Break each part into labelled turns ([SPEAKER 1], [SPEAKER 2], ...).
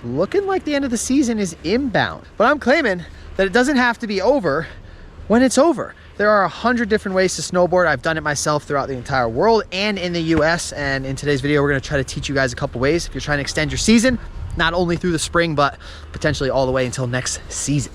[SPEAKER 1] looking like the end of the season is inbound. But I'm claiming that it doesn't have to be over when it's over. There are 100 different ways to snowboard. I've done it myself throughout the entire world and in the US. And in today's video, we're gonna try to teach you guys a couple ways if you're trying to extend your season, not only through the spring, but potentially all the way until next season.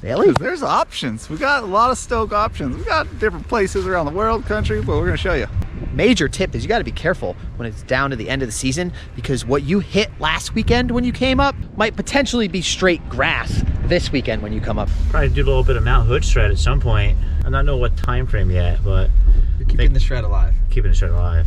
[SPEAKER 1] Really?
[SPEAKER 2] There's options. We got a lot of stoke options. We got different places around the world, country, but we're gonna show you.
[SPEAKER 1] Major tip is you gotta be careful when it's down to the end of the season, because what you hit last weekend when you came up might potentially be straight grass this weekend when you come up.
[SPEAKER 3] Probably do a little bit of Mount Hood shred at some point. I don't know what time frame yet, but
[SPEAKER 1] You're keeping the shred alive.
[SPEAKER 3] keeping the shred alive.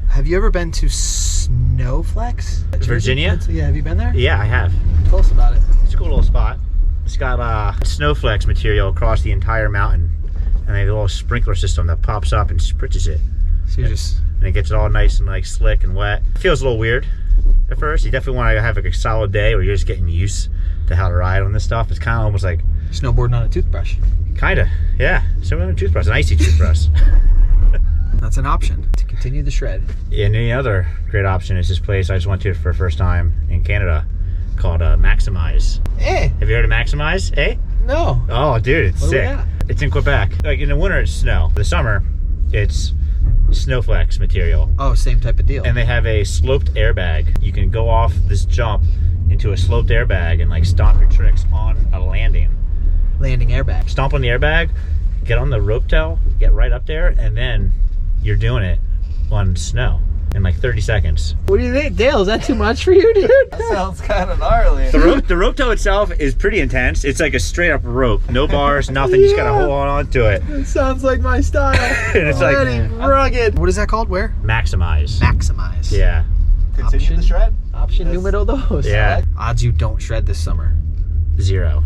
[SPEAKER 1] Have you ever been to SNOWBOARDING?
[SPEAKER 3] Virginia?
[SPEAKER 1] Yeah, have you been there?
[SPEAKER 3] Yeah, I have.
[SPEAKER 1] Tell us about it.
[SPEAKER 3] It's a cool little spot. It's got SnowFlex material across the entire mountain, and they have a little sprinkler system that pops up and spritzes it.
[SPEAKER 1] So you just...
[SPEAKER 3] And it gets it all nice and like slick and wet. It feels a little weird at first. You definitely want to have like a solid day where you're just getting used to how to ride on this stuff. It's kind of almost like
[SPEAKER 1] snowboarding on a toothbrush.
[SPEAKER 3] Kinda, yeah. So a toothbrush, an icy toothbrush.
[SPEAKER 1] That's an option to continue the shred.
[SPEAKER 3] And any other great option is this place I just went to for the first time in Canada called Maximize.
[SPEAKER 1] Eh?
[SPEAKER 3] Have you heard of Maximize? Eh?
[SPEAKER 1] No.
[SPEAKER 3] Oh, dude, it's sick. It's in Quebec. Like in the winter, it's snow. The summer, it's SnowFlex material.
[SPEAKER 1] Oh, same type of deal.
[SPEAKER 3] And they have a sloped airbag. You can go off this jump into a sloped airbag and like stomp your tricks on a landing.
[SPEAKER 1] Landing airbag.
[SPEAKER 3] Stomp on the airbag, get on the rope tail, get right up there, and then you're doing it on snow in like 30 seconds.
[SPEAKER 1] What do you think, Dale? Is that too much for you, dude?
[SPEAKER 2] That sounds kind of gnarly.
[SPEAKER 3] The rope tow itself is pretty intense. It's like a straight up rope, no bars, nothing. You just gotta hold on to it.
[SPEAKER 1] It sounds like my style.
[SPEAKER 3] And it's like
[SPEAKER 1] rugged. What is that called? Where?
[SPEAKER 3] Maximize.
[SPEAKER 1] Maximize.
[SPEAKER 3] Yeah.
[SPEAKER 2] Continue the shred.
[SPEAKER 1] Option numero dos.
[SPEAKER 3] Yeah.
[SPEAKER 1] Odds you don't shred this summer.
[SPEAKER 3] 0.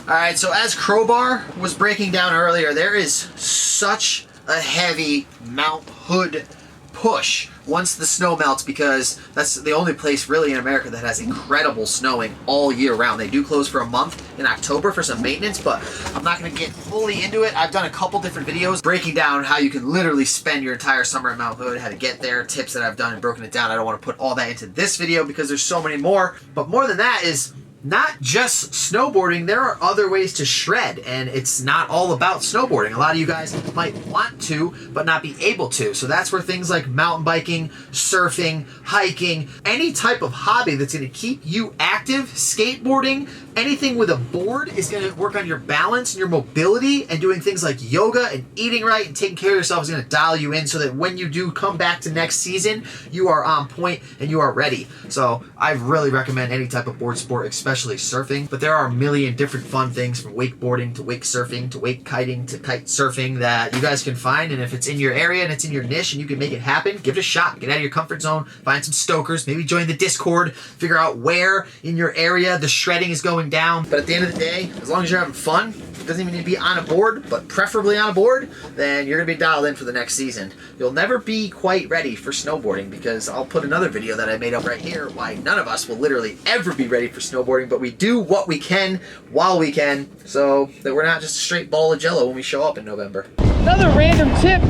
[SPEAKER 1] All right, so as Crowbar was breaking down earlier, there is such a heavy Mount Hood push once the snow melts, because that's the only place really in America that has incredible snowing all year round. They do close for a month in October for some maintenance, but I'm not going to get fully into it. I've done a couple different videos breaking down how you can literally spend your entire summer at Mount Hood, how to get there, tips that I've done and broken it down. I don't want to put all that into this video because there's so many more, but more than that is not just snowboarding. There are other ways to shred, and it's not all about snowboarding. A lot of you guys might want to, but not be able to. So that's where things like mountain biking, surfing, hiking, any type of hobby that's going to keep you active, skateboarding, anything with a board is going to work on your balance and your mobility, and doing things like yoga and eating right and taking care of yourself is going to dial you in so that when you do come back to next season, you are on point and you are ready. So I really recommend any type of board sport, especially surfing, but there are a million different fun things from wakeboarding to wake surfing to wake kiting to kite surfing that you guys can find. And if it's in your area and it's in your niche and you can make it happen, give it a shot. Get out of your comfort zone, find some stokers, maybe join the Discord, figure out where in your area the shredding is going down. But at the end of the day, as long as you're having fun, it doesn't even need to be on a board, but preferably on a board, then you're gonna be dialed in for the next season. You'll never be quite ready for snowboarding, because I'll put another video that I made up right here why none of us will literally ever be ready for snowboarding, but we do what we can while we can, so that we're not just a straight ball of jello when we show up in November. Another random tip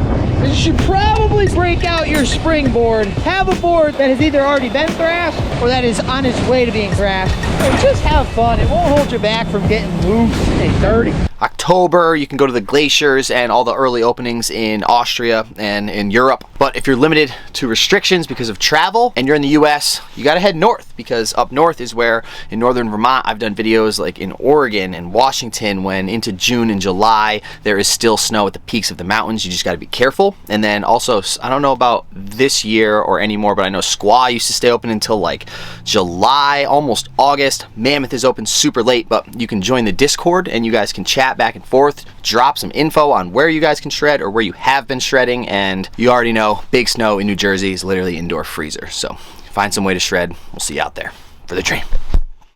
[SPEAKER 1] is you should probably break out your springboard. Have a board that has either already been thrashed or that is on its way to being thrashed. And just have fun. It won't hold you back from getting loose and dirty. October, you can go to the glaciers and all the early openings in Austria and in Europe. But if you're limited to restrictions because of travel and you're in the US, you gotta head north, because up north is where, in northern Vermont, I've done videos like in Oregon and Washington, when into June and July, there is still snow at the peaks of the mountains. You just gotta be careful. And then also, I don't know about this year or anymore, but I know Squaw used to stay open until like July, almost August. Mammoth is open super late, but you can join the Discord and you guys can chat back and forth, drop some info on where you guys can shred or where you have been shredding. And you already know, big snow in New Jersey is literally indoor freezer. So find some way to shred. We'll see you out there for the dream.